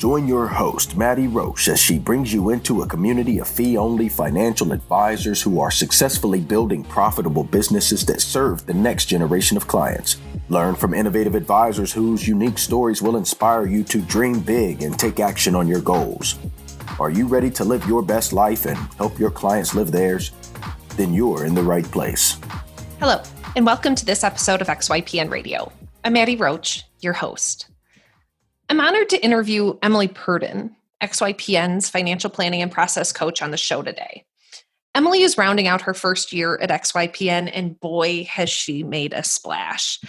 Join your host, Maddie Roche, as she brings you into a community of fee-only financial advisors who are successfully building profitable businesses that serve the next generation of clients. Learn from innovative advisors whose unique stories will inspire you to dream big and take action on your goals. Are you ready to live your best life and help your clients live theirs? Then you're in the right place. Hello, and welcome to this episode of XYPN Radio. I'm Maddie Roche, your host. I'm honored to interview Emily Purdon, XYPN's financial planning and process coach, on the show today. Emily is rounding out her first year at XYPN, and boy, has she made a splash.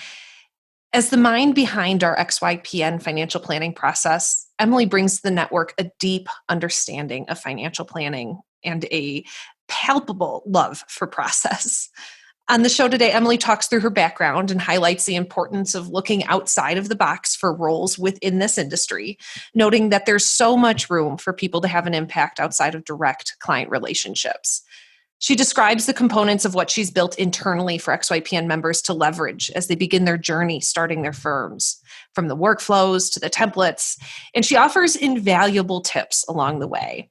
As the mind behind our XYPN financial planning process, Emily brings to the network a deep understanding of financial planning and a palpable love for process. On the show today, Emily talks through her background and highlights the importance of looking outside of the box for roles within this industry, noting that there's so much room for people to have an impact outside of direct client relationships. She describes the components of what she's built internally for XYPN members to leverage as they begin their journey starting their firms, from the workflows to the templates, and she offers invaluable tips along the way.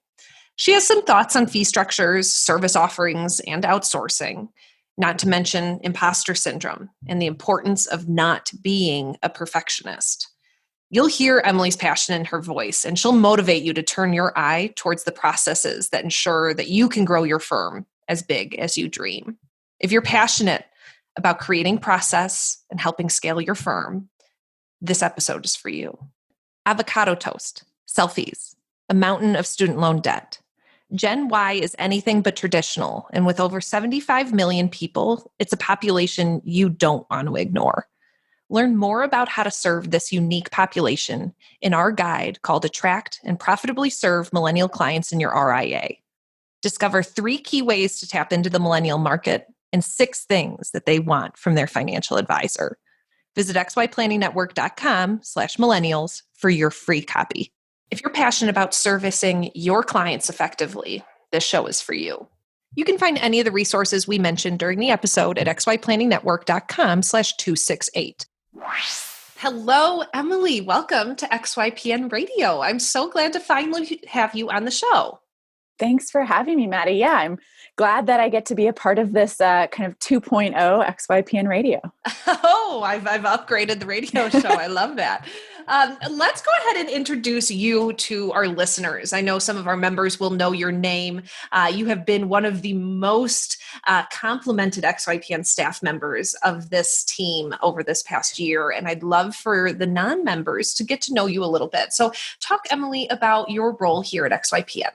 She has some thoughts on fee structures, service offerings, and outsourcing, not to mention imposter syndrome and the importance of not being a perfectionist. You'll hear Emily's passion in her voice, and she'll motivate you to turn your eye towards the processes that ensure that you can grow your firm as big as you dream. If you're passionate about creating process and helping scale your firm, this episode is for you. Avocado toast, selfies, a mountain of student loan debt. Gen Y is anything but traditional, and with over 75 million people, it's a population you don't want to ignore. Learn more about how to serve this unique population in our guide called Attract and Profitably Serve Millennial Clients in Your RIA. Discover 3 key ways to tap into the millennial market and 6 things that they want from their financial advisor. Visit xyplanningnetwork.com/millennials for your free copy. If you're passionate about servicing your clients effectively, this show is for you. You can find any of the resources we mentioned during the episode at xyplanningnetwork.com/268. Hello, Emily. Welcome to XYPN Radio. I'm so glad to finally have you on the show. Thanks for having me, Maddie. Yeah, I'm glad that I get to be a part of this kind of 2.0 XYPN Radio. Oh, I've upgraded the radio show. I love that. Let's go ahead and introduce you to our listeners. I know some of our members will know your name. You have been one of the most complimented XYPN staff members of this team over this past year, and I'd love for the non-members to get to know you a little bit. So talk, Emily, about your role here at XYPN.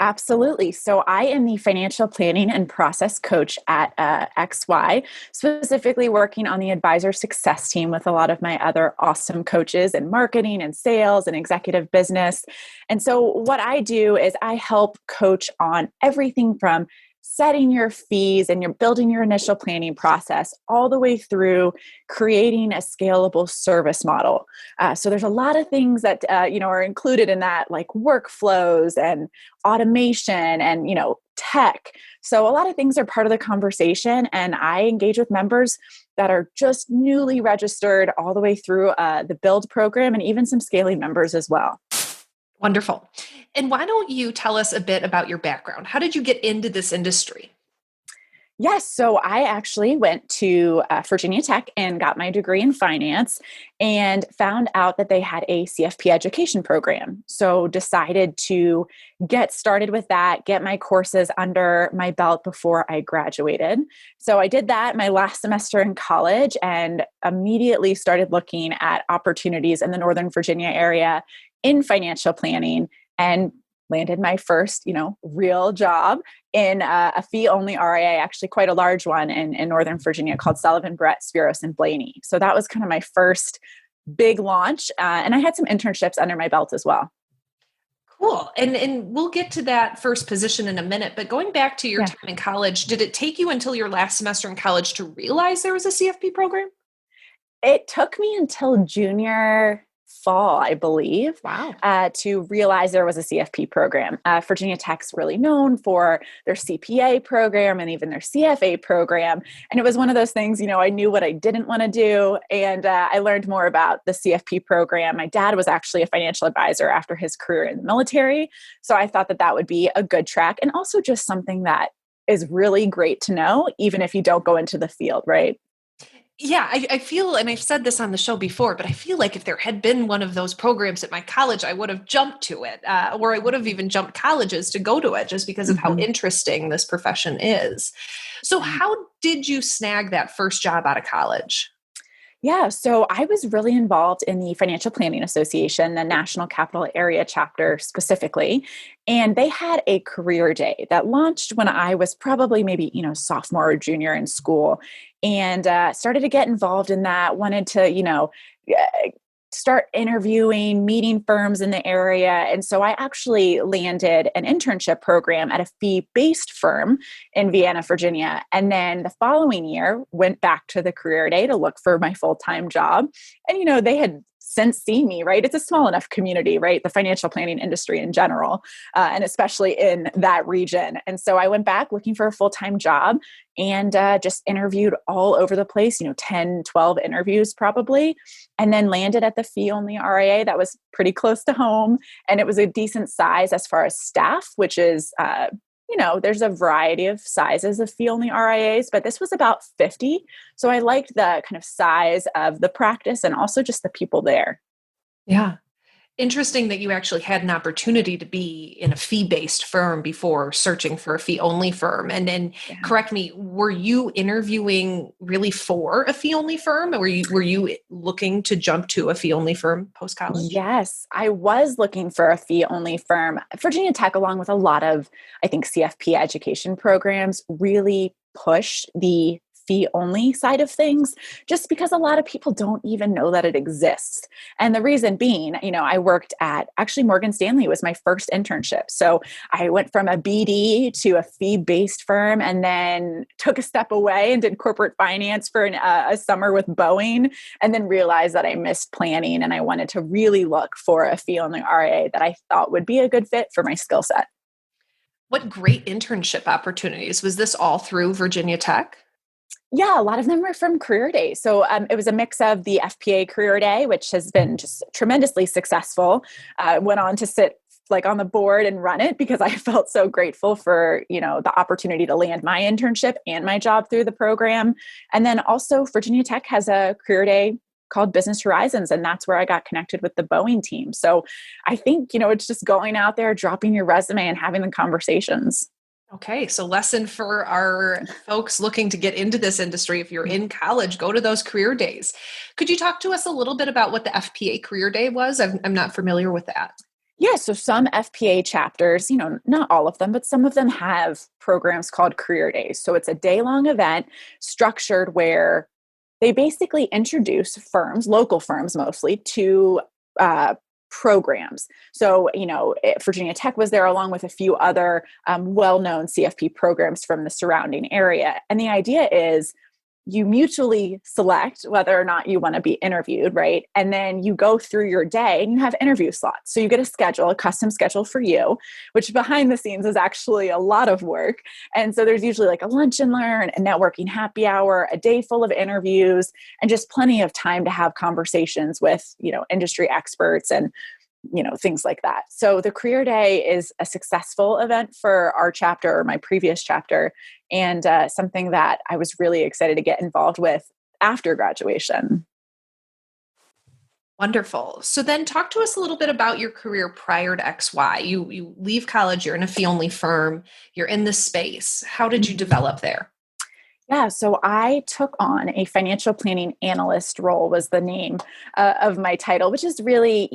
Absolutely. So I am the financial planning and process coach at XY, specifically working on the advisor success team with a lot of my other awesome coaches in marketing and sales and executive business. And so what I do is I help coach on everything from setting your fees and you're building your initial planning process all the way through creating a scalable service model. So there's a lot of things that are included in that, like workflows and automation and tech. So a lot of things are part of the conversation, and I engage with members that are just newly registered all the way through the build program, and even some scaling members as well. Wonderful. And why don't you tell us a bit about your background? How did you get into this industry? Yes. So I actually went to Virginia Tech and got my degree in finance and found out that they had a CFP education program. So decided to get started with that, get my courses under my belt before I graduated. So I did that my last semester in college and immediately started looking at opportunities in the Northern Virginia area in financial planning, and landed my first, real job in a fee-only RIA, actually quite a large one in Northern Virginia called Sullivan, Brett, Spiros, and Blaney. So that was kind of my first big launch. And I had some internships under my belt as well. Cool. And we'll get to that first position in a minute, but going back to your time in college, did it take you until your last semester in college to realize there was a CFP program? It took me until junior fall, I believe, Wow. to realize there was a CFP program. Virginia Tech's really known for their CPA program and even their CFA program. And it was one of those things, I knew what I didn't want to do. And I learned more about the CFP program. My dad was actually a financial advisor after his career in the military. So I thought that would be a good track, and also just something that is really great to know, even if you don't go into the field, right? Yeah, I feel, and I've said this on the show before, but I feel like if there had been one of those programs at my college, I would have jumped to it, or I would have even jumped colleges to go to it just because of how interesting this profession is. So how did you snag that first job out of college? Yeah, so I was really involved in the Financial Planning Association, the National Capital Area chapter specifically. And they had a career day that launched when I was probably maybe, sophomore or junior in school, and started to get involved in that, wanted to, start interviewing, meeting firms in the area. And so I actually landed an internship program at a fee-based firm in Vienna, Virginia. And then the following year, went back to the career day to look for my full-time job. And, they had since seen me, right? It's a small enough community, right? The financial planning industry in general, and especially in that region. And so I went back looking for a full-time job and just interviewed all over the place, 10, 12 interviews probably, and then landed at the fee-only RIA that was pretty close to home. And it was a decent size as far as staff, which is, there's a variety of sizes of fee-only RIAs, but this was about 50. So I liked the kind of size of the practice and also just the people there. Yeah. Interesting that you actually had an opportunity to be in a fee-based firm before searching for a fee-only firm. And then, correct me, were you interviewing really for a fee-only firm? Or were you looking to jump to a fee-only firm post-college? Yes, I was looking for a fee-only firm. Virginia Tech, along with a lot of, I think, CFP education programs, really push the fee-only side of things, just because a lot of people don't even know that it exists. And the reason being, I worked at, actually Morgan Stanley was my first internship. So I went from a BD to a fee-based firm, and then took a step away and did corporate finance for a summer with Boeing, and then realized that I missed planning and I wanted to really look for a fee-only RIA that I thought would be a good fit for my skill set. What great internship opportunities. Was this all through Virginia Tech? Yeah, a lot of them were from Career Day. So it was a mix of the FPA Career Day, which has been just tremendously successful. Went on to sit on the board and run it because I felt so grateful for, the opportunity to land my internship and my job through the program. And then also Virginia Tech has a Career Day called Business Horizons, and that's where I got connected with the Boeing team. So I think, it's just going out there, dropping your resume and having the conversations. Okay, so lesson for our folks looking to get into this industry. If you're in college, go to those career days. Could you talk to us a little bit about what the FPA Career Day was? I'm not familiar with that. Yeah, so some FPA chapters, not all of them, but some of them have programs called Career Days. So it's a day-long event structured where they basically introduce firms, local firms mostly, to programs. So, Virginia Tech was there along with a few other well-known CFP programs from the surrounding area. And the idea is you mutually select whether or not you want to be interviewed, right? And then you go through your day and you have interview slots. So you get a custom schedule for you, which behind the scenes is actually a lot of work. And so there's usually a lunch and learn, a networking happy hour, a day full of interviews, and just plenty of time to have conversations with, industry experts and things like that. So the Career Day is a successful event for our chapter, or my previous chapter, and something that I was really excited to get involved with after graduation. Wonderful. So then talk to us a little bit about your career prior to XY. You leave college, you're in a fee-only firm, you're in this space. How did you develop there? Yeah, so I took on a financial planning analyst role was the name of my title, which is really,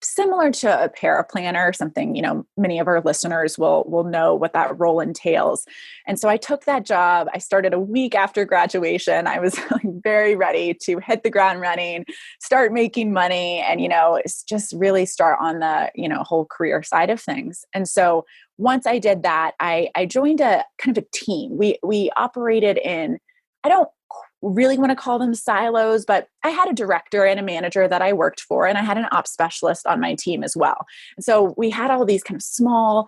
similar to a paraplanner, something, many of our listeners will know what that role entails. And so I took that job. I started a week after graduation. I was very ready to hit the ground running, start making money, and, it's just really start on the, whole career side of things. And so once I did that, I joined a kind of a team. We operated in, I don't really want to call them silos, but I had a director and a manager that I worked for, and I had an ops specialist on my team as well. And so we had all these kind of small,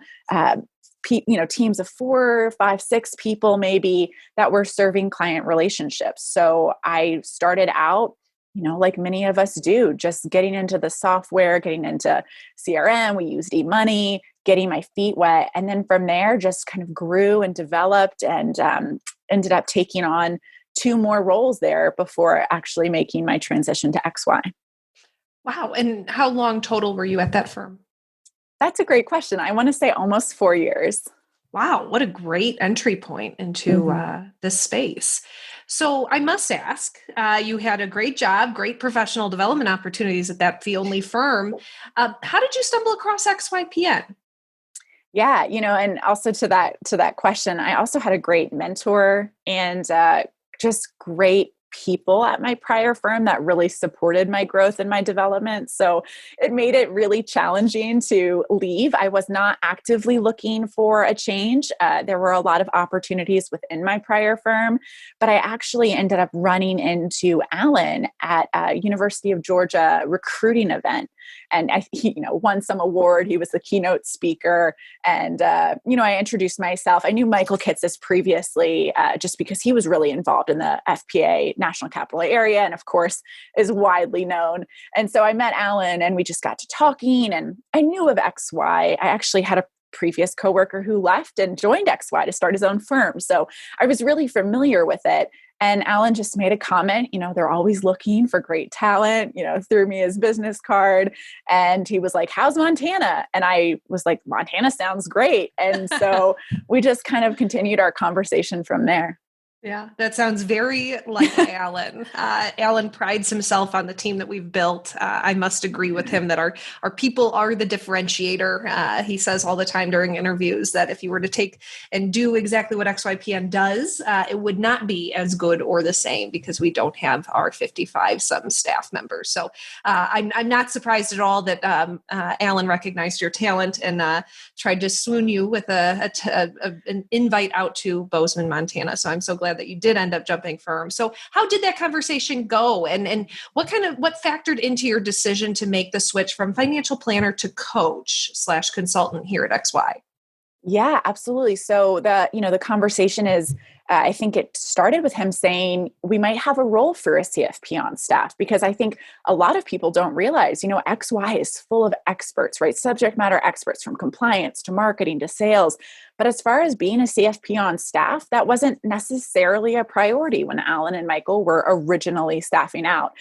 teams of 4, 5, 6 people maybe that were serving client relationships. So I started out, like many of us do, just getting into the software, getting into CRM. We used eMoney, getting my feet wet. And then from there, just kind of grew and developed and ended up taking on 2 more roles there before actually making my transition to XY. Wow. And how long total were you at that firm? That's a great question. I want to say almost 4 years. Wow, what a great entry point into this space. So I must ask, you had a great job, great professional development opportunities at that fee-only firm. How did you stumble across XYPN? Yeah, and also to that question, I also had a great mentor and just great people at my prior firm that really supported my growth and my development. So it made it really challenging to leave. I was not actively looking for a change. There were a lot of opportunities within my prior firm, but I actually ended up running into Alan at a University of Georgia recruiting event. And he won some award. He was the keynote speaker. And, I introduced myself. I knew Michael Kitces previously just because he was really involved in the FPA National Capital Area and, of course, is widely known. And so I met Alan and we just got to talking and I knew of XY. I actually had a previous coworker who left and joined XY to start his own firm. So I was really familiar with it. And Alan just made a comment, they're always looking for great talent, threw me his business card. And he was like, how's Montana? And I was like, Montana sounds great. And so we just kind of continued our conversation from there. Yeah, that sounds very like Alan. Alan prides himself on the team that we've built. I must agree with him that our people are the differentiator. He says all the time during interviews that if you were to take and do exactly what XYPN does, it would not be as good or the same because we don't have our 55 some staff members. So I'm not surprised at all that Alan recognized your talent and tried to swoon you with an invite out to Bozeman, Montana. So I'm so glad that you did end up jumping firm. So how did that conversation go? And what factored into your decision to make the switch from financial planner to coach / consultant here at XY? Yeah, absolutely. So the conversation is, I think it started with him saying we might have a role for a CFP on staff because I think a lot of people don't realize, XY is full of experts, right? Subject matter experts from compliance to marketing to sales. But as far as being a CFP on staff, that wasn't necessarily a priority when Alan and Michael were originally staffing out.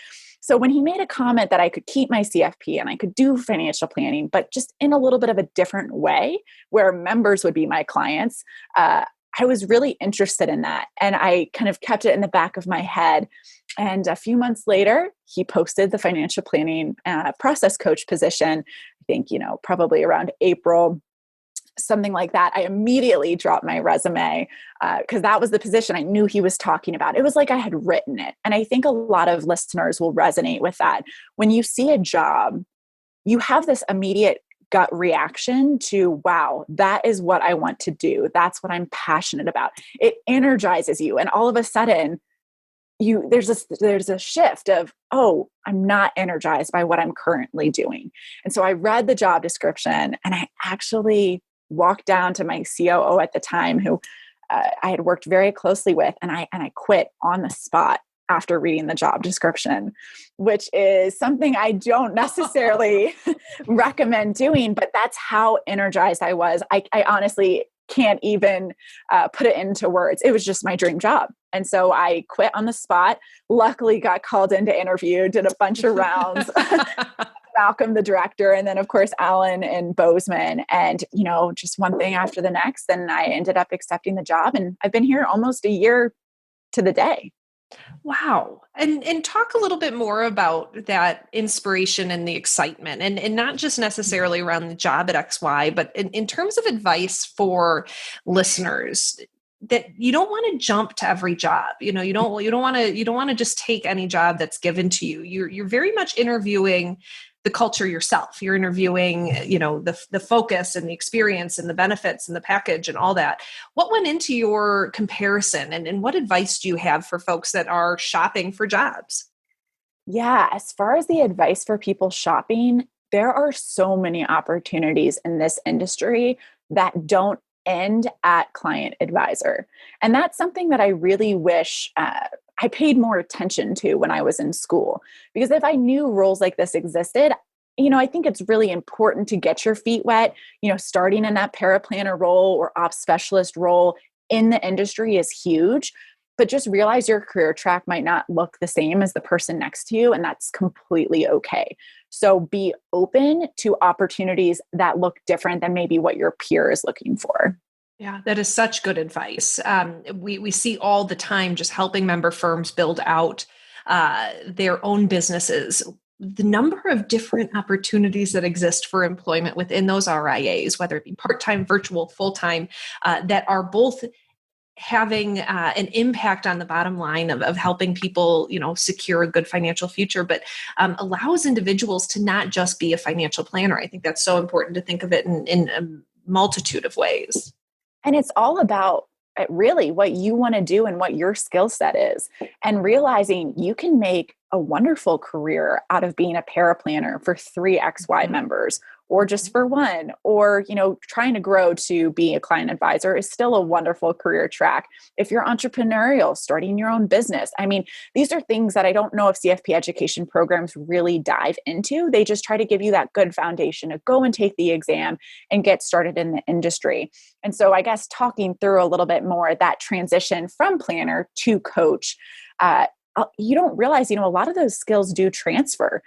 So when he made a comment that I could keep my CFP and I could do financial planning, but just in a little bit of a different way where members would be my clients, I was really interested in that. And I kind of kept it in the back of my head. And a few months later, he posted the financial planning process coach position, I think, probably around April, something like that. I immediately dropped my resume because that was the position I knew he was talking about. It was like I had written it. And I think a lot of listeners will resonate with that. When you see a job, you have this immediate gut reaction to, wow, that is what I want to do. That's what I'm passionate about. It energizes you. And all of a sudden, there's a shift of, oh, I'm not energized by what I'm currently doing. And so I read the job description and I actually walked down to my COO at the time who I had worked very closely with, and I quit on the spot after reading the job description, which is something I don't necessarily recommend doing, but that's how energized I was. I honestly can't even put it into words. It was just my dream job. And so I quit on the spot, luckily got called in to interview, did a bunch of rounds, Malcolm, the director, and then of course, Alan and Bozeman, and, just one thing after the next. And I ended up accepting the job, and I've been here almost a year to the day. Wow. And talk a little bit more about that inspiration and the excitement and not just necessarily around the job at XY, but in terms of advice for listeners that you don't want to jump to every job. You don't want to just take any job that's given to you. You're very much interviewing the culture yourself. You're interviewing, the focus and the experience and the benefits and the package and all that. What went into your comparison, and what advice do you have for folks that are shopping for jobs? Yeah, as far as the advice for people shopping, there are so many opportunities in this industry that don't end at client advisor. And that's something that I really wish I paid more attention to when I was in school. Because if I knew roles like this existed, I think it's really important to get your feet wet, starting in that paraplanner role or ops specialist role in the industry is huge. But just realize your career track might not look the same as the person next to you, and that's completely okay. So be open to opportunities that look different than maybe what your peer is looking for. Yeah, that is such good advice. We see all the time just helping member firms build out their own businesses. The number of different opportunities that exist for employment within those RIAs, whether it be part-time, virtual, full-time, that are both having an impact on the bottom line of helping people, secure a good financial future, but allows individuals to not just be a financial planner. I think that's so important to think of it in a multitude of ways. And it's all about really what you want to do and what your skill set is, and realizing you can make a wonderful career out of being a paraplanner for 3XY members, or just for one, or, trying to grow to be a client advisor is still a wonderful career track. If you're entrepreneurial, starting your own business. I mean, these are things that I don't know if CFP education programs really dive into. They just try to give you that good foundation to go and take the exam and get started in the industry. And so I guess talking through a little bit more that transition from planner to coach, you don't realize, a lot of those skills do transfer.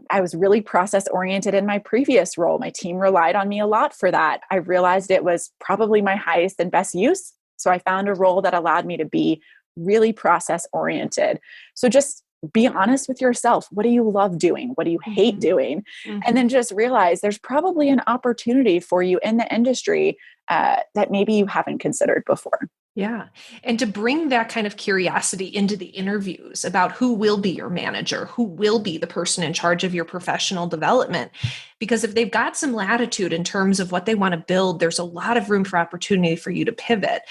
I was really process oriented in my previous role. My team relied on me a lot for that. I realized it was probably my highest and best use. So I found a role that allowed me to be really process oriented. So just be honest with yourself. What do you love doing? What do you hate doing? And then just realize there's probably an opportunity for you in the industry that maybe you haven't considered before. Yeah. And to bring that kind of curiosity into the interviews about who will be your manager, who will be the person in charge of your professional development. Because if they've got some latitude in terms of what they want to build, there's a lot of room for opportunity for you to pivot.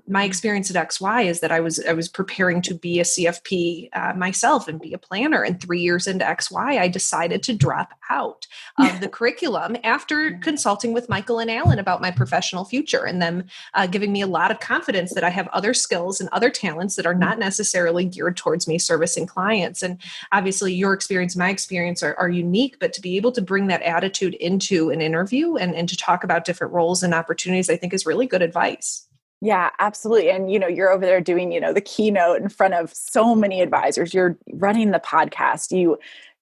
My experience at XY is that I was preparing to be a CFP myself and be a planner. And 3 years into XY, I decided to drop out of the curriculum after consulting with Michael and Alan about my professional future, and them giving me a lot of confidence that I have other skills and other talents that are not necessarily geared towards me servicing clients. And obviously your experience, my experience are unique, but to be able to bring that attitude into an interview and to talk about different roles and opportunities, I think is really good advice. Yeah, absolutely. And, you're over there doing, the keynote in front of so many advisors. You're running the podcast. You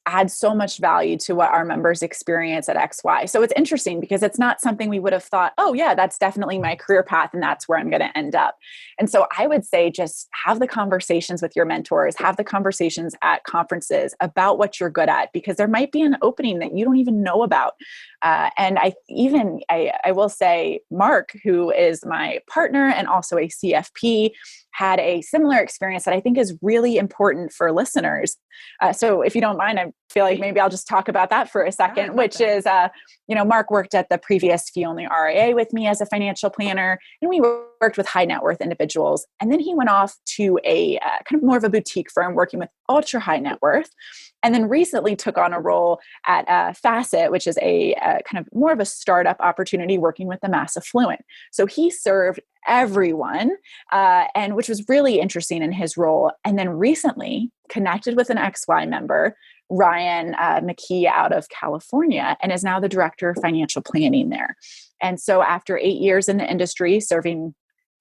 add so much value to what our members experience at XY. So it's interesting because it's not something we would have thought, oh yeah, that's definitely my career path and that's where I'm going to end up. And so I would say just have the conversations with your mentors, have the conversations at conferences about what you're good at, because there might be an opening that you don't even know about. And I will say Mark, who is my partner and also a CFP, had a similar experience that I think is really important for listeners. So if you don't mind, I feel like maybe I'll just talk about that for a second, which is, Mark worked at the previous fee-only RIA with me as a financial planner, and we worked with high net worth individuals. And then he went off to a kind of more of a boutique firm working with ultra high net worth. And then recently took on a role at Facet, which is a kind of more of a startup opportunity working with the mass affluent. So he served everyone, and which was really interesting in his role. And then recently connected with an XY member, Ryan McKee out of California, and is now the director of financial planning there. And so after 8 years in the industry, serving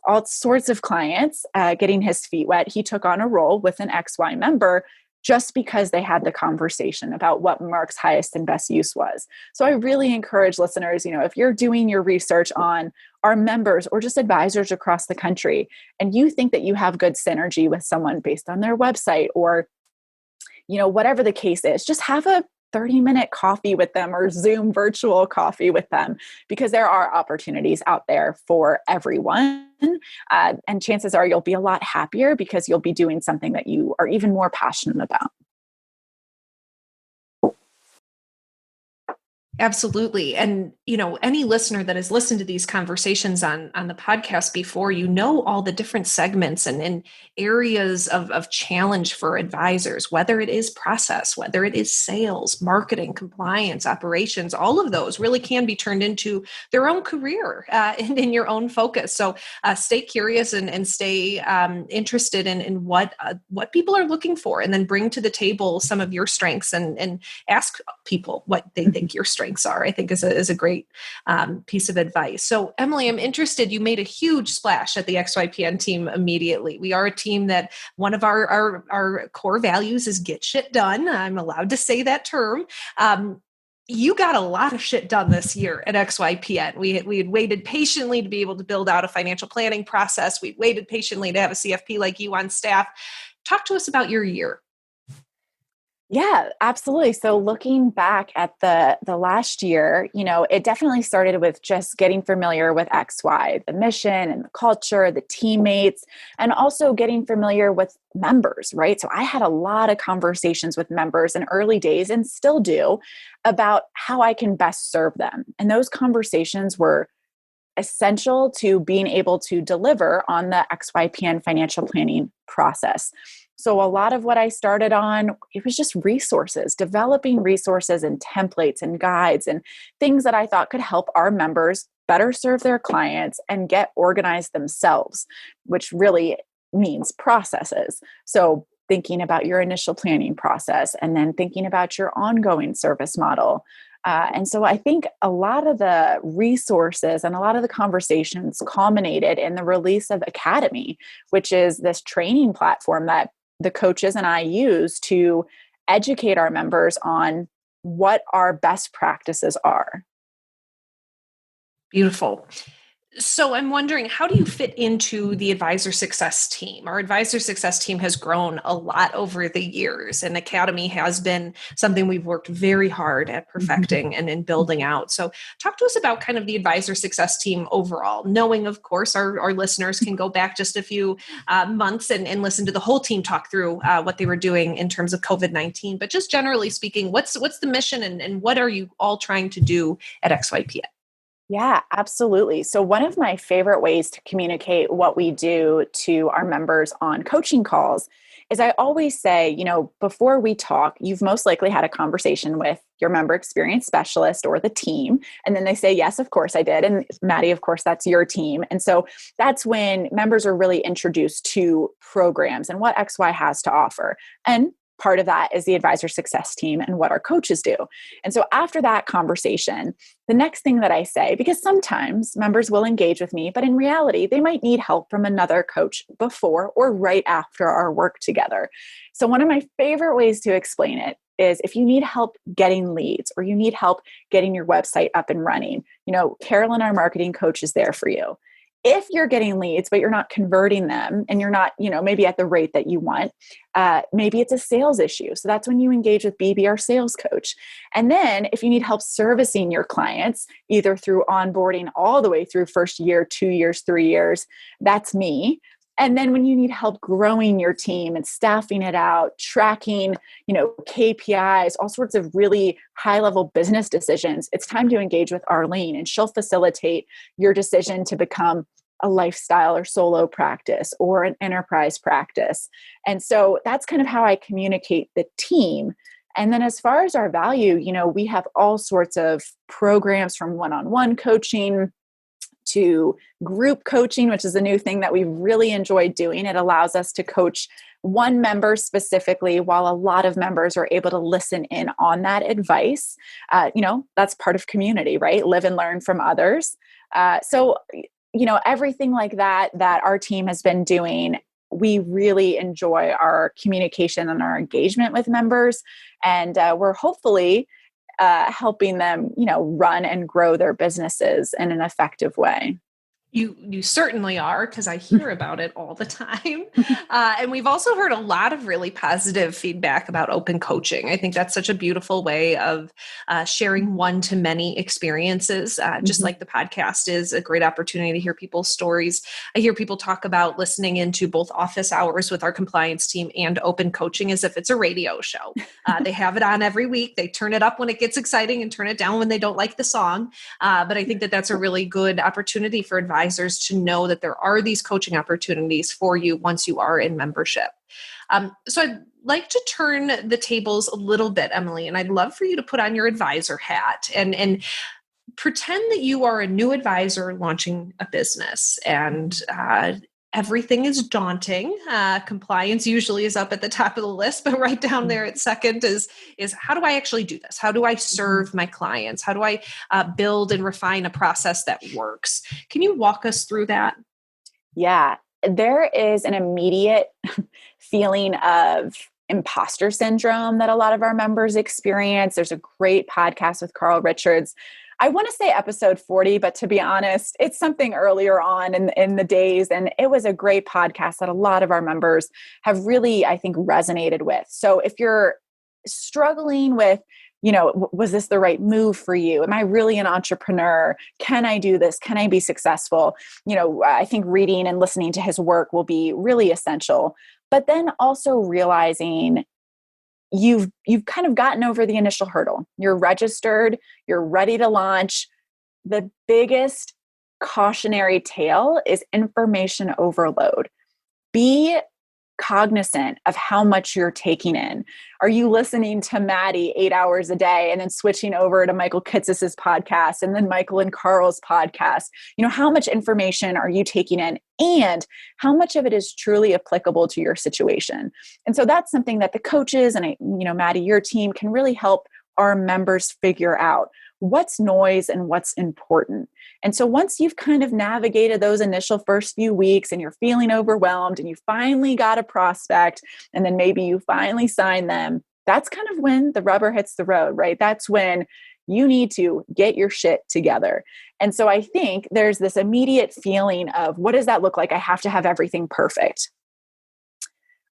all sorts of clients, getting his feet wet, he took on a role with an XY member just because they had the conversation about what Mark's highest and best use was. So I really encourage listeners, if you're doing your research on our members or just advisors across the country, and you think that you have good synergy with someone based on their website or, whatever the case is, just have a 30-minute coffee with them or Zoom virtual coffee with them, because there are opportunities out there for everyone. And chances are you'll be a lot happier because you'll be doing something that you are even more passionate about. Absolutely. And, any listener that has listened to these conversations on the podcast before, all the different segments and areas of challenge for advisors, whether it is process, whether it is sales, marketing, compliance, operations, all of those really can be turned into their own career and in your own focus. So stay curious and stay interested in what people are looking for, and then bring to the table some of your strengths and ask people what they think your strengths are, I think is a great piece of advice. So Emily, I'm interested, you made a huge splash at the XYPN team immediately. We are a team that one of our core values is get shit done. I'm allowed to say that term. You got a lot of shit done this year at XYPN. We had waited patiently to be able to build out a financial planning process. We waited patiently to have a CFP like you on staff. Talk to us about your year. Yeah, absolutely. So looking back at the last year, it definitely started with just getting familiar with XY, the mission and the culture, the teammates, and also getting familiar with members, right? So I had a lot of conversations with members in early days, and still do, about how I can best serve them. And those conversations were essential to being able to deliver on the XYPN financial planning process. So a lot of what I started on, it was just resources, developing resources and templates and guides and things that I thought could help our members better serve their clients and get organized themselves, which really means processes. So thinking about your initial planning process, and then thinking about your ongoing service model. And so I think a lot of the resources and a lot of the conversations culminated in the release of Academy, which is this training platform that the coaches and I use to educate our members on what our best practices are. Beautiful. So I'm wondering, how do you fit into the advisor success team? Our advisor success team has grown a lot over the years, and Academy has been something we've worked very hard at perfecting and in building out. So talk to us about kind of the advisor success team overall, knowing, of course, our listeners can go back just a few months and listen to the whole team talk through what they were doing in terms of COVID-19. But just generally speaking, what's the mission and what are you all trying to do at XYPN? Yeah, absolutely. So one of my favorite ways to communicate what we do to our members on coaching calls is I always say, before we talk, you've most likely had a conversation with your member experience specialist or the team. And then they say, yes, of course I did. And Maddie, of course, that's your team. And so that's when members are really introduced to programs and what XY has to offer. And part of that is the advisor success team and what our coaches do. And so after that conversation, the next thing that I say, because sometimes members will engage with me, but in reality, they might need help from another coach before or right after our work together. So one of my favorite ways to explain it is if you need help getting leads or you need help getting your website up and running, Carolyn, our marketing coach, is there for you. If you're getting leads, but you're not converting them and you're not, maybe at the rate that you want, maybe it's a sales issue. So that's when you engage with BB, our sales coach. And then if you need help servicing your clients, either through onboarding all the way through first year, 2 years, 3 years, that's me. And then when you need help growing your team and staffing it out, tracking, KPIs, all sorts of really high-level business decisions, it's time to engage with Arlene, and she'll facilitate your decision to become a lifestyle or solo practice or an enterprise practice. And so that's kind of how I communicate the team. And then as far as our value, we have all sorts of programs, from one-on-one coaching to group coaching, which is a new thing that we've really enjoyed doing. It allows us to coach one member specifically, while a lot of members are able to listen in on that advice. That's part of community, right? Live and learn from others. So everything like that our team has been doing, we really enjoy our communication and our engagement with members. And we're hopefully helping them, run and grow their businesses in an effective way. You certainly are, because I hear about it all the time. And we've also heard a lot of really positive feedback about open coaching. I think that's such a beautiful way of sharing one-to-many experiences, just like the podcast is a great opportunity to hear people's stories. I hear people talk about listening into both office hours with our compliance team and open coaching as if it's a radio show. They have it on every week. They turn it up when it gets exciting and turn it down when they don't like the song. But I think that that's a really good opportunity for advisors to know that there are these coaching opportunities for you once you are in membership. So I'd like to turn the tables a little bit, Emily, and I'd love for you to put on your advisor hat and pretend that you are a new advisor launching a business, and everything is daunting. Compliance usually is up at the top of the list, but right down there at second is how do I actually do this? How do I serve my clients? How do I build and refine a process that works? Can you walk us through that? Yeah, there is an immediate feeling of imposter syndrome that a lot of our members experience. There's a great podcast with Carl Richards. I want to say episode 40, but to be honest, it's something earlier on in the days. And it was a great podcast that a lot of our members have really, I think, resonated with. So if you're struggling with, was this the right move for you? Am I really an entrepreneur? Can I do this? Can I be successful? I think reading and listening to his work will be really essential. But then also realizing you've kind of gotten over the initial hurdle. You're registered, you're ready to launch. The biggest cautionary tale is information overload. Be cognizant of how much you're taking in. Are you listening to Maddie 8 hours a day and then switching over to Michael Kitces's podcast and then Michael and Carl's podcast? How much information are you taking in, and how much of it is truly applicable to your situation? And so that's something that the coaches and Maddie, your team can really help our members figure out what's noise and what's important. And so once you've kind of navigated those initial first few weeks and you're feeling overwhelmed and you finally got a prospect and then maybe you finally sign them, that's kind of when the rubber hits the road, right? That's when you need to get your shit together. And so I think there's this immediate feeling of, what does that look like? I have to have everything perfect.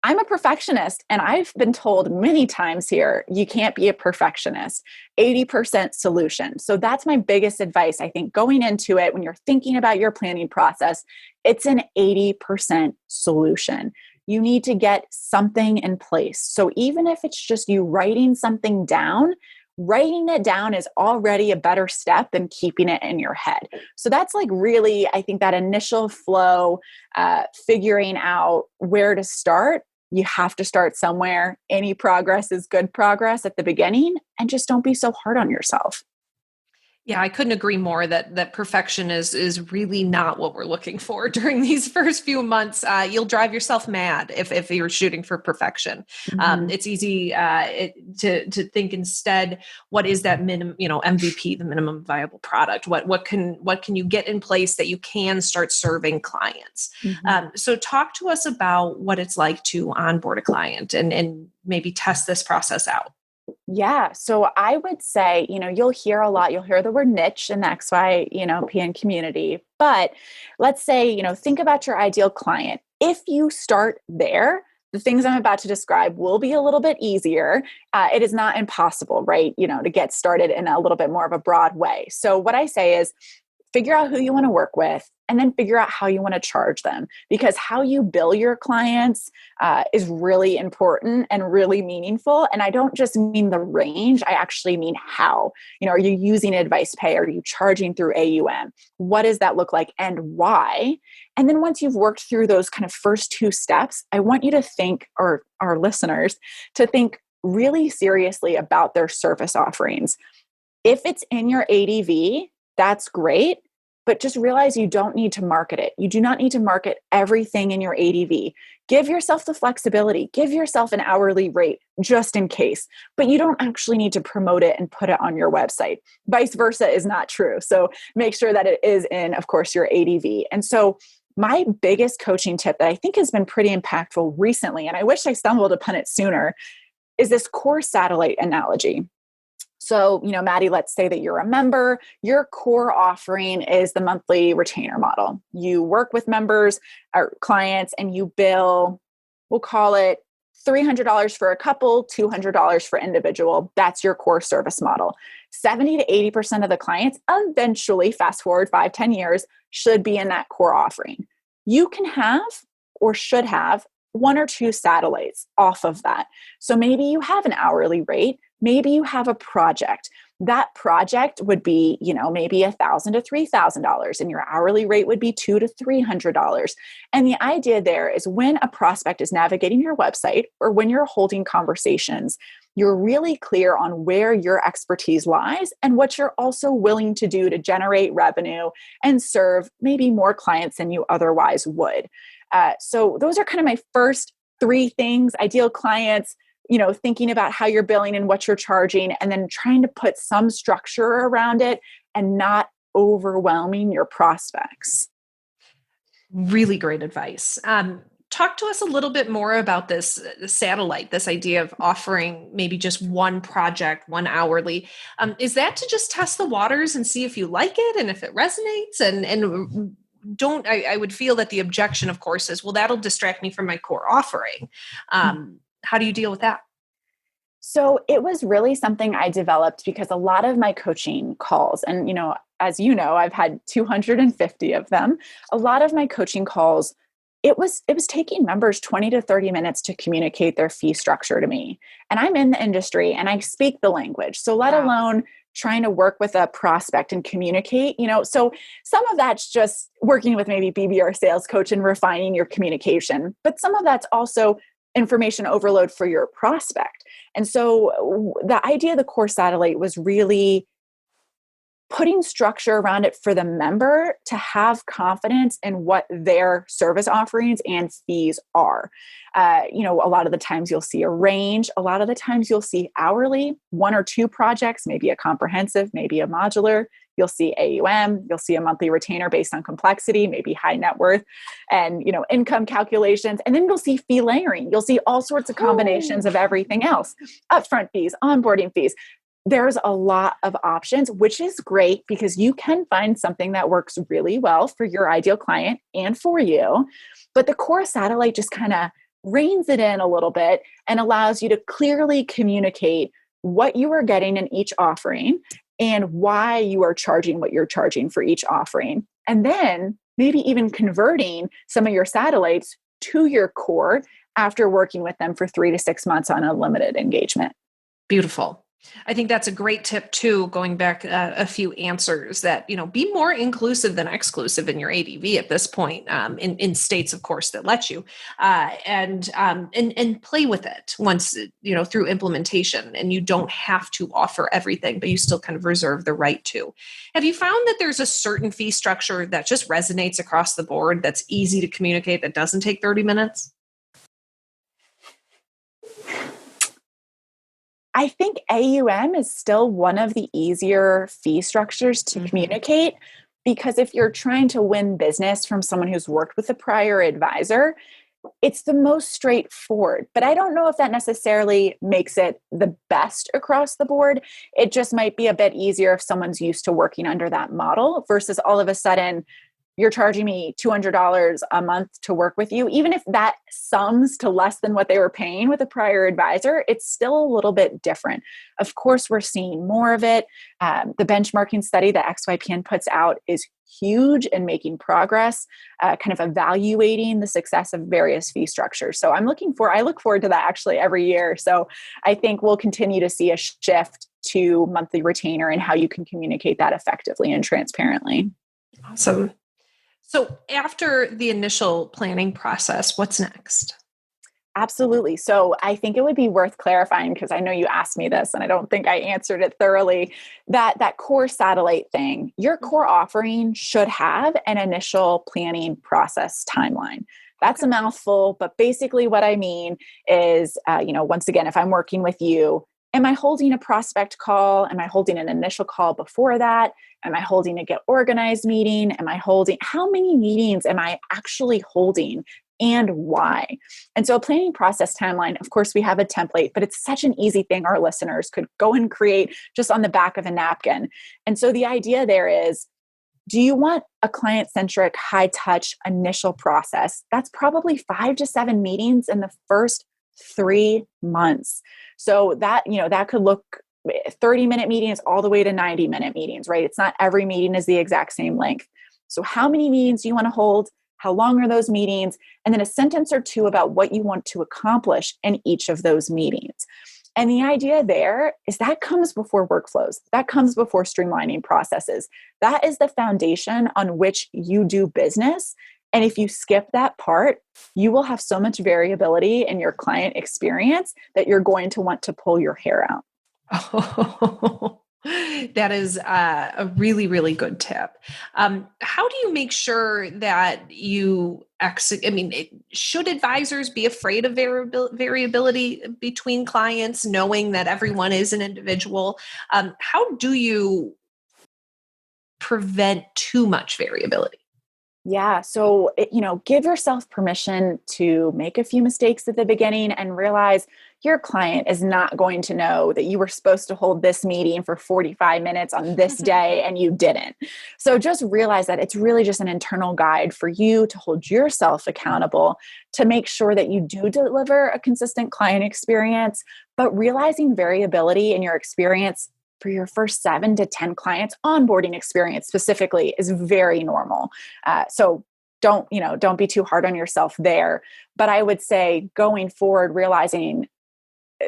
I'm a perfectionist, and I've been told many times here, you can't be a perfectionist. 80% solution. So that's my biggest advice. I think going into it, when you're thinking about your planning process, it's an 80% solution. You need to get something in place. So even if it's just you writing something down, writing it down is already a better step than keeping it in your head. So that's like really, I think that initial flow, figuring out where to start. You have to start somewhere. Any progress is good progress at the beginning, and just don't be so hard on yourself. Yeah, I couldn't agree more that perfection is really not what we're looking for during these first few months. You'll drive yourself mad if you're shooting for perfection. It's easy to think instead, what is that minimum, MVP, the minimum viable product? What can you get in place that you can start serving clients? So talk to us about what it's like to onboard a client and maybe test this process out. Yeah. So I would say, you'll hear the word niche in the XYPN community, but let's say, think about your ideal client. If you start there, the things I'm about to describe will be a little bit easier. It is not impossible, right? To get started in a little bit more of a broad way. So what I say is, figure out who you want to work with, and then figure out how you want to charge them, because how you bill your clients is really important and really meaningful. And I don't just mean the range, I actually mean how. Are you using advice pay? Are you charging through AUM? What does that look like and why? And then once you've worked through those kind of first two steps, I want you to think, or our listeners, to think really seriously about their service offerings. If it's in your ADV, that's great. But just realize you don't need to market it. You do not need to market everything in your ADV. Give yourself the flexibility. Give yourself an hourly rate just in case. But you don't actually need to promote it and put it on your website. Vice versa is not true. So make sure that it is in, of course, your ADV. And so my biggest coaching tip that I think has been pretty impactful recently, and I wish I stumbled upon it sooner, is this core satellite analogy. So, Maddie, let's say that you're a member, your core offering is the monthly retainer model. You work with members or clients and you bill, we'll call it $300 for a couple, $200 for individual. That's your core service model. 70 to 80% of the clients eventually, fast forward 5-10 years, should be in that core offering. You can have or should have one or two satellites off of that. So maybe you have an hourly rate, maybe you have a project. That project would be, maybe $1,000 to $3,000, and your hourly rate would be $200 to $300. And the idea there is when a prospect is navigating your website or when you're holding conversations, you're really clear on where your expertise lies and what you're also willing to do to generate revenue and serve maybe more clients than you otherwise would. So those are kind of my first three things: ideal clients, thinking about how you're billing and what you're charging, and then trying to put some structure around it and not overwhelming your prospects. Really great advice. Talk to us a little bit more about this satellite, this idea of offering maybe just one project, one hourly. Is that to just test the waters and see if you like it and if it resonates? And I would feel that the objection, of course, is, well, that'll distract me from my core offering. How do you deal with that? So it was really something I developed because a lot of my coaching calls, and, as you know, I've had 250 of them. A lot of my coaching calls, it was taking members 20 to 30 minutes to communicate their fee structure to me. And I'm in the industry and I speak the language. So let alone trying to work with a prospect and communicate, so some of that's just working with maybe BBR sales coach and refining your communication, but some of that's also information overload for your prospect. And so the idea of the core satellite was really putting structure around it for the member to have confidence in what their service offerings and fees are. A lot of the times you'll see a range. A lot of the times you'll see hourly, one or two projects, maybe a comprehensive, maybe a modular. You'll see AUM, you'll see a monthly retainer based on complexity, maybe high net worth and, income calculations. And then you'll see fee layering. You'll see all sorts of combinations of everything else, upfront fees, onboarding fees. There's a lot of options, which is great because you can find something that works really well for your ideal client and for you. But the core satellite just kind of reins it in a little bit and allows you to clearly communicate what you are getting in each offering and why you are charging what you're charging for each offering. And then maybe even converting some of your satellites to your core after working with them for 3 to 6 months on a limited engagement. Beautiful. I think that's a great tip too, going back a few answers that, be more inclusive than exclusive in your ADV at this point, in states, of course, that let you, and play with it once, through implementation, and you don't have to offer everything, but you still kind of reserve the right to. Have you found that there's a certain fee structure that just resonates across the board, that's easy to communicate, that doesn't take 30 minutes? I think AUM is still one of the easier fee structures to communicate, because if you're trying to win business from someone who's worked with a prior advisor, it's the most straightforward. But I don't know if that necessarily makes it the best across the board. It just might be a bit easier if someone's used to working under that model versus all of a sudden you're charging me $200 a month to work with you. Even if that sums to less than what they were paying with a prior advisor, it's still a little bit different. Of course, we're seeing more of it. The benchmarking study that XYPN puts out is huge in making progress, kind of evaluating the success of various fee structures. So I look forward to that actually every year. So I think we'll continue to see a shift to monthly retainer and how you can communicate that effectively and transparently. Awesome. So after the initial planning process, what's next? Absolutely. So I think it would be worth clarifying, because I know you asked me this and I don't think I answered it thoroughly, that core satellite thing, your core offering should have an initial planning process timeline. That's a mouthful, but basically what I mean is, once again, if I'm working with you, am I holding a prospect call? Am I holding an initial call before that? Am I holding a get organized meeting? How many meetings am I actually holding and why. And so a planning process timeline, of course, we have a template, but it's such an easy thing our listeners could go and create just on the back of a napkin. And so the idea there is, do you want a client-centric, high-touch initial process? That's probably 5 to 7 meetings in the first 3 months. So that, that could look 30-minute meetings all the way to 90-minute meetings, right? It's not every meeting is the exact same length. So how many meetings do you want to hold? How long are those meetings? And then a sentence or two about what you want to accomplish in each of those meetings. And the idea there is that comes before workflows. That comes before streamlining processes. That is the foundation on which you do business. And if you skip that part, you will have so much variability in your client experience that you're going to want to pull your hair out. Oh, that is a really, really good tip. How do you make sure that you should advisors be afraid of variability between clients, knowing that everyone is an individual? How do you prevent too much variability? Yeah. So, give yourself permission to make a few mistakes at the beginning and realize your client is not going to know that you were supposed to hold this meeting for 45 minutes on this day and you didn't. So just realize that it's really just an internal guide for you to hold yourself accountable to make sure that you do deliver a consistent client experience, but realizing variability in your experience for your first 7 to 10 clients, onboarding experience specifically, is very normal. So don't be too hard on yourself there. But I would say going forward, realizing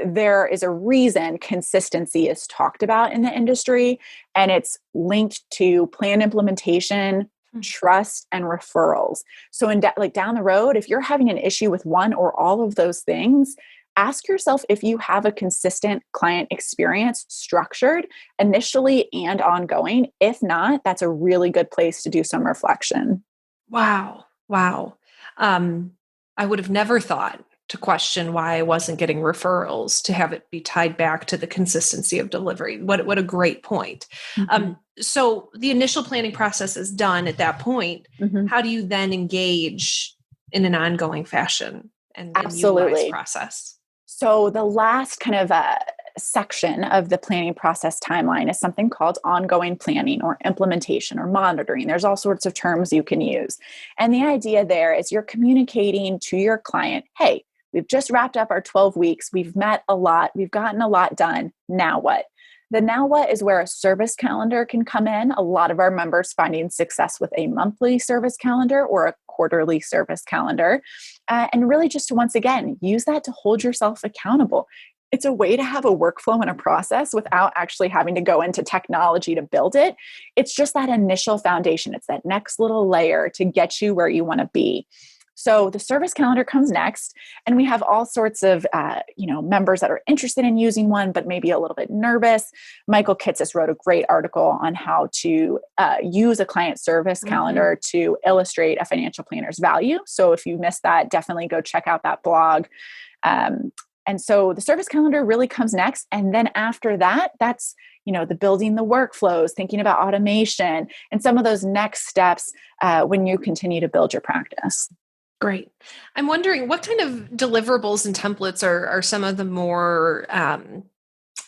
there is a reason consistency is talked about in the industry, and it's linked to plan implementation, trust, and referrals. So down the road, if you're having an issue with one or all of those things, ask yourself if you have a consistent client experience structured initially and ongoing. If not, that's a really good place to do some reflection. Wow. I would have never thought to question why I wasn't getting referrals, to have it be tied back to the consistency of delivery. What a great point. Mm-hmm. So the initial planning process is done at that point. Mm-hmm. How do you then engage in an ongoing fashion and utilize process? So the last kind of section of the planning process timeline is something called ongoing planning or implementation or monitoring. There's all sorts of terms you can use. And the idea there is you're communicating to your client, hey, we've just wrapped up our 12 weeks. We've met a lot. We've gotten a lot done. Now what? The now what is where a service calendar can come in. A lot of our members finding success with a monthly service calendar or a quarterly service calendar. And really just to, once again, use that to hold yourself accountable. It's a way to have a workflow and a process without actually having to go into technology to build it. It's just that initial foundation. It's that next little layer to get you where you want to be. So the service calendar comes next, and we have all sorts of members that are interested in using one, but maybe a little bit nervous. Michael Kitces wrote a great article on how to use a client service calendar to illustrate a financial planner's value. So if you missed that, definitely go check out that blog. And so the service calendar really comes next. And then after that, that's, the building the workflows, thinking about automation, and some of those next steps when you continue to build your practice. Great. I'm wondering what kind of deliverables and templates are some of the more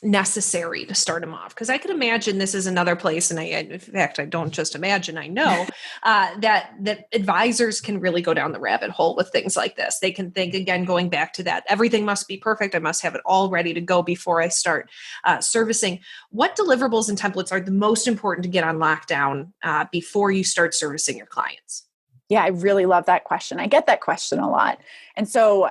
necessary to start them off? Because I could imagine this is another place, and in fact, I don't just imagine, I know that advisors can really go down the rabbit hole with things like this. They can think, again, going back to that, everything must be perfect. I must have it all ready to go before I start servicing. What deliverables and templates are the most important to get on lockdown before you start servicing your clients? Yeah, I really love that question. I get that question a lot. And so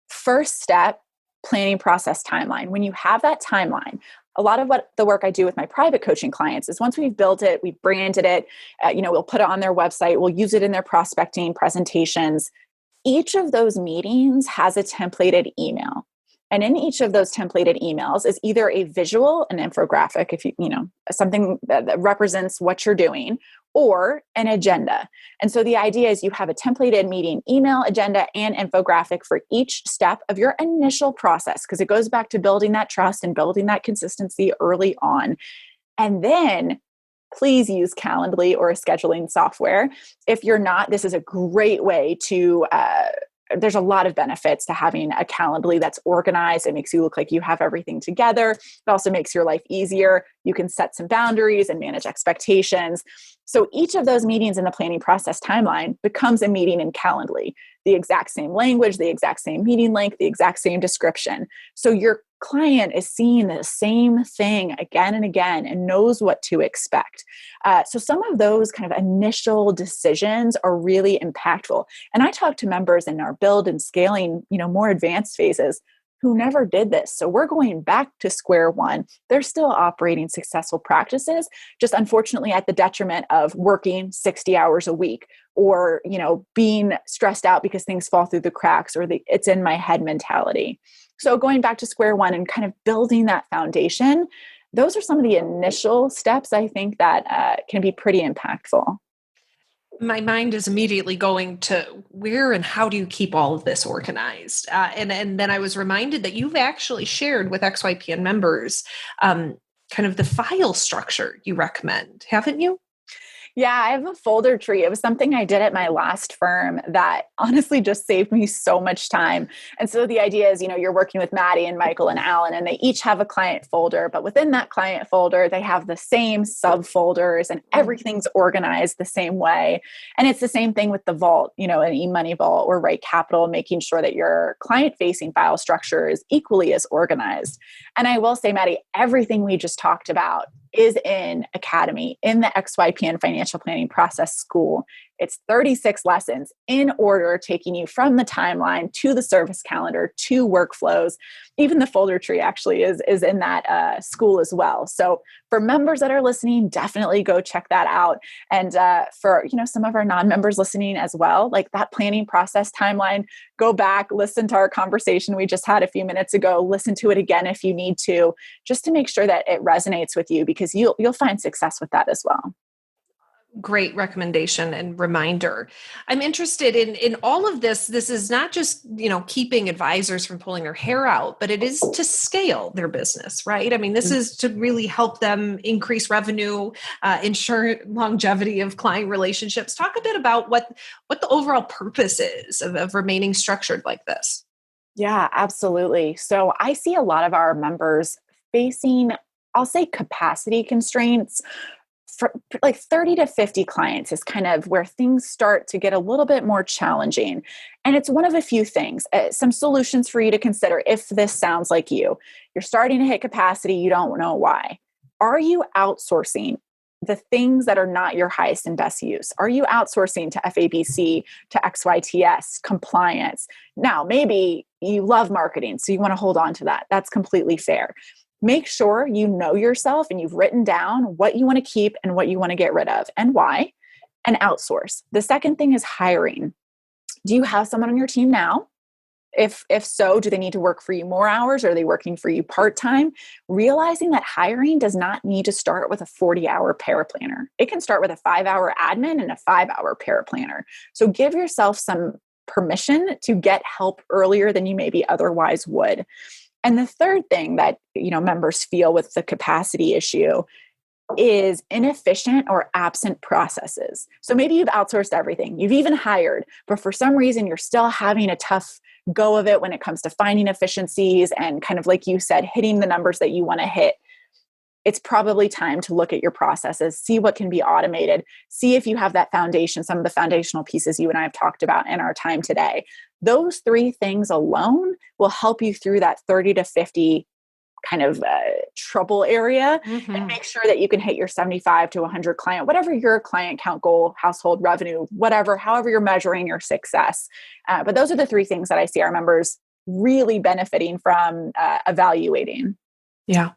first step, planning process timeline. When you have that timeline, a lot of what the work I do with my private coaching clients is once we've built it, we've branded it, we'll put it on their website, we'll use it in their prospecting presentations. Each of those meetings has a templated email. And in each of those templated emails is either a visual, an infographic, if something that represents what you're doing, or an agenda. And so the idea is you have a templated meeting email, agenda, and infographic for each step of your initial process, because it goes back to building that trust and building that consistency early on. And then please use Calendly or a scheduling software. If you're not, this is a great way to there's a lot of benefits to having a Calendly that's organized. It makes you look like you have everything together. It also makes your life easier. You can set some boundaries and manage expectations. So each of those meetings in the planning process timeline becomes a meeting in Calendly. The exact same language, the exact same meeting length, the exact same description. So your client is seeing the same thing again and again and knows what to expect. So some of those kind of initial decisions are really impactful. And I talk to members in our build and scaling, more advanced phases who never did this. So we're going back to square one. They're still operating successful practices, just unfortunately at the detriment of working 60 hours a week or, being stressed out because things fall through the cracks or it's in my head mentality. So going back to square one and kind of building that foundation, those are some of the initial steps I think that can be pretty impactful. My mind is immediately going to where and how do you keep all of this organized? And then I was reminded that you've actually shared with XYPN members kind of the file structure you recommend, haven't you? Yeah, I have a folder tree. It was something I did at my last firm that honestly just saved me so much time. And so the idea is, you're working with Maddie and Michael and Alan, and they each have a client folder, but within that client folder, they have the same subfolders and everything's organized the same way. And it's the same thing with the vault, an e-money vault or Right Capital, making sure that your client-facing file structure is equally as organized. And I will say, Maddie, everything we just talked about is in Academy, in the XYPN Financial Planning Process School. It's 36 lessons in order, taking you from the timeline to the service calendar to workflows. Even the folder tree actually is in that school as well. So for members that are listening, definitely go check that out. And for some of our non-members listening as well, like that planning process timeline, go back, listen to our conversation we just had a few minutes ago, listen to it again if you need to, just to make sure that it resonates with you, because you'll find success with that as well. Great recommendation and reminder. I'm interested in all of this. This is not just, keeping advisors from pulling their hair out, but it is to scale their business, right? I mean, this is to really help them increase revenue, ensure longevity of client relationships. Talk a bit about what the overall purpose is of remaining structured like this. Yeah, absolutely. So I see a lot of our members facing, I'll say, capacity constraints. For like 30 to 50 clients is kind of where things start to get a little bit more challenging. And it's one of a few things, some solutions for you to consider if this sounds like you. You're starting to hit capacity, you don't know why. Are you outsourcing the things that are not your highest and best use? Are you outsourcing to FABC, to XYTS, compliance? Now, maybe you love marketing, so you want to hold on to that. That's completely fair. Make sure you know yourself and you've written down what you want to keep and what you want to get rid of and why, and outsource. The second thing is hiring. Do you have someone on your team now? If so, do they need to work for you more hours? Or are they working for you part-time? Realizing that hiring does not need to start with a 40-hour paraplanner. It can start with a 5-hour admin and a 5-hour paraplanner. So give yourself some permission to get help earlier than you maybe otherwise would. And the third thing that, members feel with the capacity issue is inefficient or absent processes. So maybe you've outsourced everything, you've even hired, but for some reason you're still having a tough go of it when it comes to finding efficiencies and kind of, like you said, hitting the numbers that you want to hit. It's probably time to look at your processes, see what can be automated, see if you have that foundation, some of the foundational pieces you and I have talked about in our time today. Those 3 things alone will help you through that 30 to 50 kind of trouble area and make sure that you can hit your 75 to 100 client, whatever your client count goal, household revenue, whatever, however you're measuring your success. But those are the 3 things that I see our members really benefiting from evaluating. Yeah.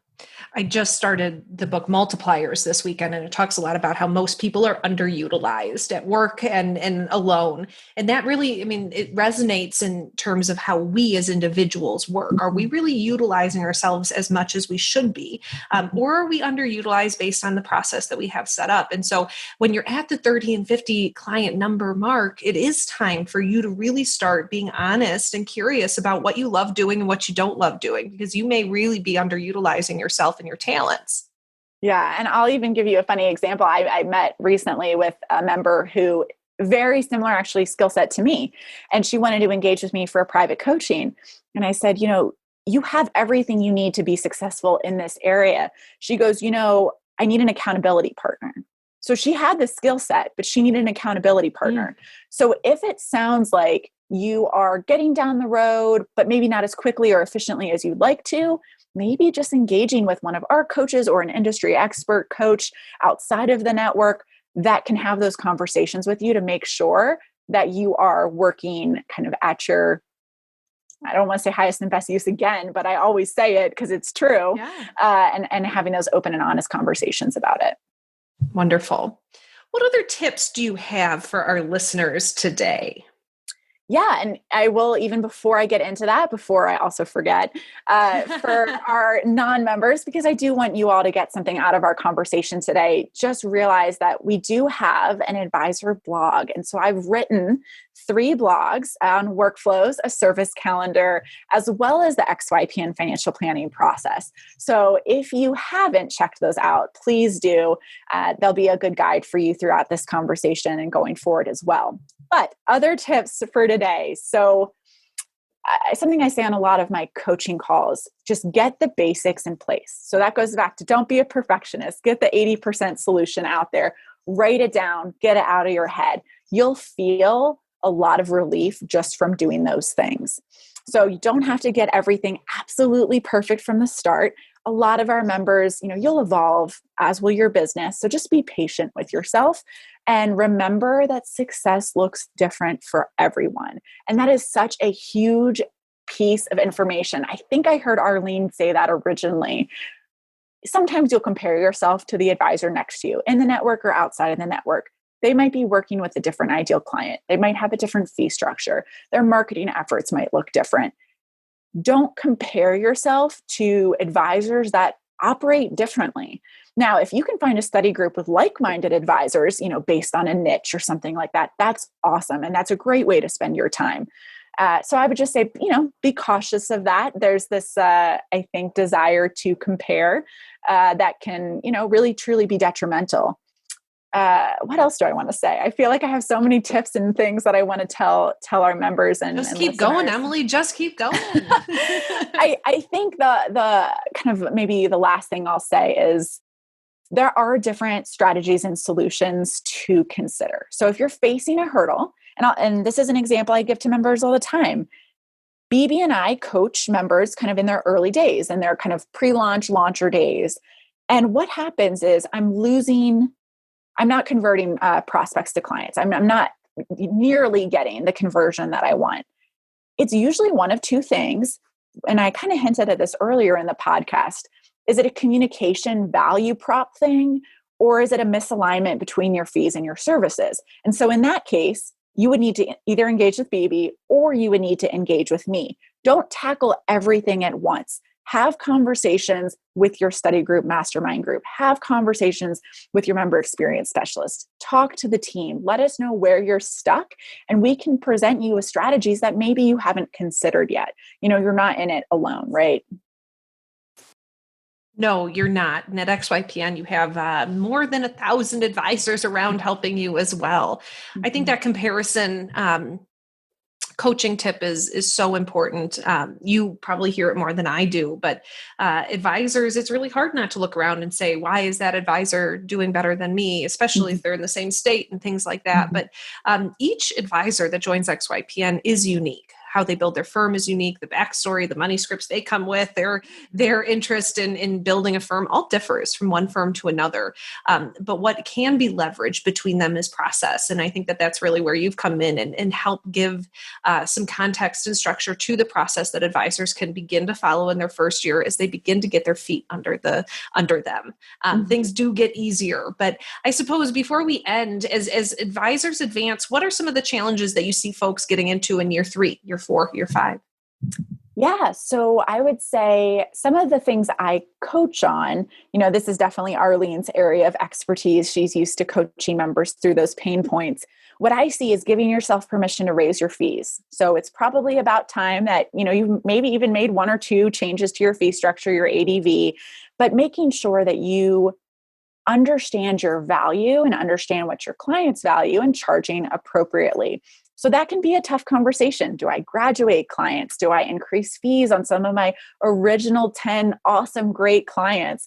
I just started the book Multipliers this weekend, and it talks a lot about how most people are underutilized at work and alone. And that really, it resonates in terms of how we as individuals work. Are we really utilizing ourselves as much as we should be? Or are we underutilized based on the process that we have set up? And so when you're at the 30 and 50 client number mark, it is time for you to really start being honest and curious about what you love doing and what you don't love doing, because you may really be underutilizing yourself and your talents. Yeah. And I'll even give you a funny example. I met recently with a member who very similar actually skill set to me. And she wanted to engage with me for a private coaching. And I said, you have everything you need to be successful in this area. She goes, I need an accountability partner. So she had the skill set, but she needed an accountability partner. So if it sounds like you are getting down the road, but maybe not as quickly or efficiently as you'd like to, maybe just engaging with one of our coaches or an industry expert coach outside of the network that can have those conversations with you to make sure that you are working kind of at your, I don't want to say highest and best use again, but I always say it because it's true. Yeah. And having those open and honest conversations about it. Wonderful. What other tips do you have for our listeners today? Yeah, and I will, even before I get into that, before I also forget, for our non-members, because I do want you all to get something out of our conversation today, just realize that we do have an advisor blog. And so I've written 3 blogs on workflows, a service calendar, as well as the XYPN financial planning process. So if you haven't checked those out, please do. They'll be a good guide for you throughout this conversation and going forward as well. But other tips for today. So something I say on a lot of my coaching calls, just get the basics in place. So that goes back to don't be a perfectionist. Get the 80% solution out there. Write it down. Get it out of your head. You'll feel a lot of relief just from doing those things. So you don't have to get everything absolutely perfect from the start. A lot of our members, you'll evolve, as will your business. So just be patient with yourself and remember that success looks different for everyone. And that is such a huge piece of information. I think I heard Arlene say that originally. Sometimes you'll compare yourself to the advisor next to you in the network or outside of the network. They might be working with a different ideal client. They might have a different fee structure. Their marketing efforts might look different. Don't compare yourself to advisors that operate differently. Now, if you can find a study group with like-minded advisors, based on a niche or something like that, that's awesome. And that's a great way to spend your time. So I would just say, be cautious of that. There's this, I think, desire to compare that can, really truly be detrimental. What else do I want to say? I feel like I have so many tips and things that I want to tell our members and just and keep listeners. going, Emily. Just keep going. I think the kind of maybe the last thing I'll say is there are different strategies and solutions to consider. So if you're facing a hurdle, and this is an example I give to members all the time. BB and I coach members kind of in their early days and their kind of pre-launch launcher days. And what happens is I'm not converting prospects to clients. I'm not nearly getting the conversion that I want. It's usually one of 2 things. And I kind of hinted at this earlier in the podcast. Is it a communication value prop thing, or is it a misalignment between your fees and your services? And so in that case, you would need to either engage with BB or you would need to engage with me. Don't tackle everything at once. Have conversations with your study group, mastermind group. Have conversations with your member experience specialist. Talk to the team. Let us know where you're stuck, and we can present you with strategies that maybe you haven't considered yet. You're not in it alone, right? No, you're not. And at XYPN, you have more than 1,000 advisors around helping you as well. Mm-hmm. I think that comparison coaching tip is so important. You probably hear it more than I do, but advisors, it's really hard not to look around and say, why is that advisor doing better than me, especially if they're in the same state and things like that. But each advisor that joins XYPN is unique. How they build their firm is unique. The backstory, the money scripts they come with, their interest in building a firm all differs from one firm to another. But what can be leveraged between them is process. And I think that that's really where you've come in and help give some context and structure to the process that advisors can begin to follow in their first year as they begin to get their feet under them. Things do get easier. But I suppose before we end, as advisors advance, what are some of the challenges that you see folks getting into in year 3, year 4, year 5? Yeah. So I would say some of the things I coach on, this is definitely Arlene's area of expertise. She's used to coaching members through those pain points. What I see is giving yourself permission to raise your fees. So it's probably about time that, you've maybe even made 1 or 2 changes to your fee structure, your ADV, but making sure that you understand your value and understand what your clients value and charging appropriately. So that can be a tough conversation. Do I graduate clients? Do I increase fees on some of my original 10 awesome, great clients?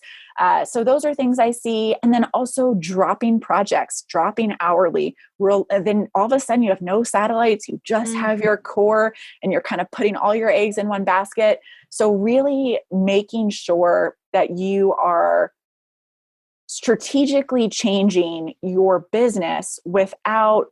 So those are things I see. And then also dropping projects, dropping hourly. Then all of a sudden you have no satellites. You just have your core and you're kind of putting all your eggs in one basket. So really making sure that you are strategically changing your business without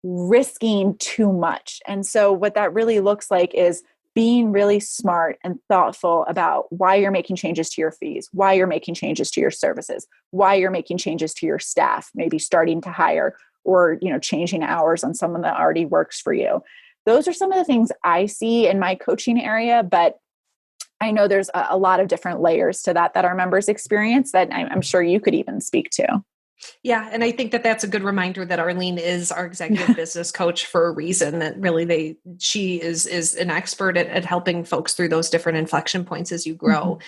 risking too much. And so what that really looks like is being really smart and thoughtful about why you're making changes to your fees, why you're making changes to your services, why you're making changes to your staff, maybe starting to hire or, changing hours on someone that already works for you. Those are some of the things I see in my coaching area, but I know there's a lot of different layers to that our members experience that I'm sure you could even speak to. Yeah. And I think that that's a good reminder that Arlene is our executive business coach for a reason, that really she is an expert at helping folks through those different inflection points as you grow.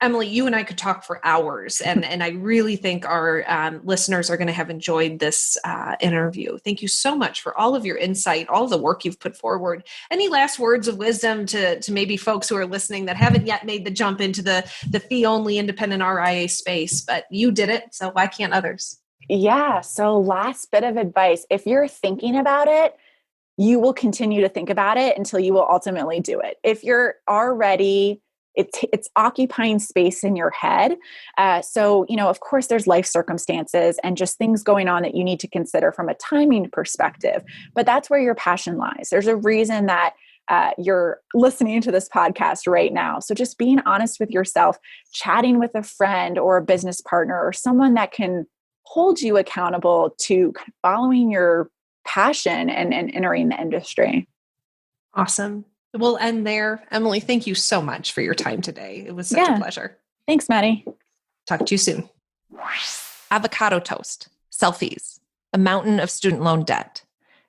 Emily, you and I could talk for hours, and I really think our listeners are going to have enjoyed this interview. Thank you so much for all of your insight, all of the work you've put forward. Any last words of wisdom to maybe folks who are listening that haven't yet made the jump into the fee-only independent RIA space, but you did it, so why can't others? Yeah. So last bit of advice, if you're thinking about it, you will continue to think about it until you will ultimately do it. If you're already it's occupying space in your head. So, of course, there's life circumstances and just things going on that you need to consider from a timing perspective. But that's where your passion lies. There's a reason that you're listening to this podcast right now. So just being honest with yourself, chatting with a friend or a business partner or someone that can hold you accountable to following your passion and entering the industry. Awesome. We'll end there. Emily, thank you so much for your time today. It was such a pleasure. Thanks, Maddie. Talk to you soon. Avocado toast, selfies, a mountain of student loan debt.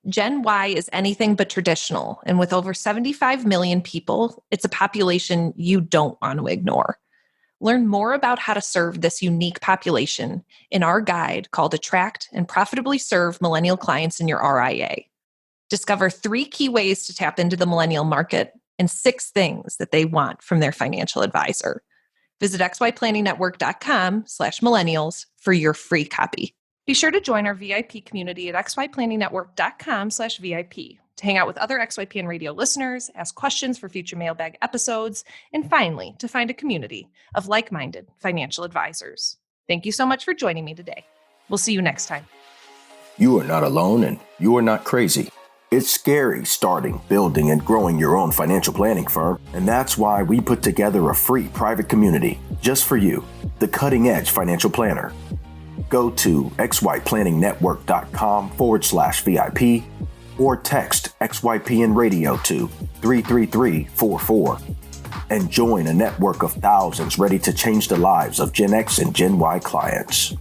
Gen Y is anything but traditional, and with over 75 million people, it's a population you don't want to ignore. Learn more about how to serve this unique population in our guide called Attract and Profitably Serve Millennial Clients in Your RIA. Discover 3 key ways to tap into the millennial market and 6 things that they want from their financial advisor. Visit xyplanningnetwork.com/millennials for your free copy. Be sure to join our VIP community at xyplanningnetwork.com/VIP to hang out with other XYPN radio listeners, ask questions for future mailbag episodes, and finally, to find a community of like-minded financial advisors. Thank you so much for joining me today. We'll see you next time. You are not alone, and you are not crazy. It's scary starting, building, and growing your own financial planning firm, and that's why we put together a free private community just for you, the Cutting Edge Financial Planner. Go to xyplanningnetwork.com/VIP or text XYPN Radio to 33344 and join a network of thousands ready to change the lives of Gen X and Gen Y clients.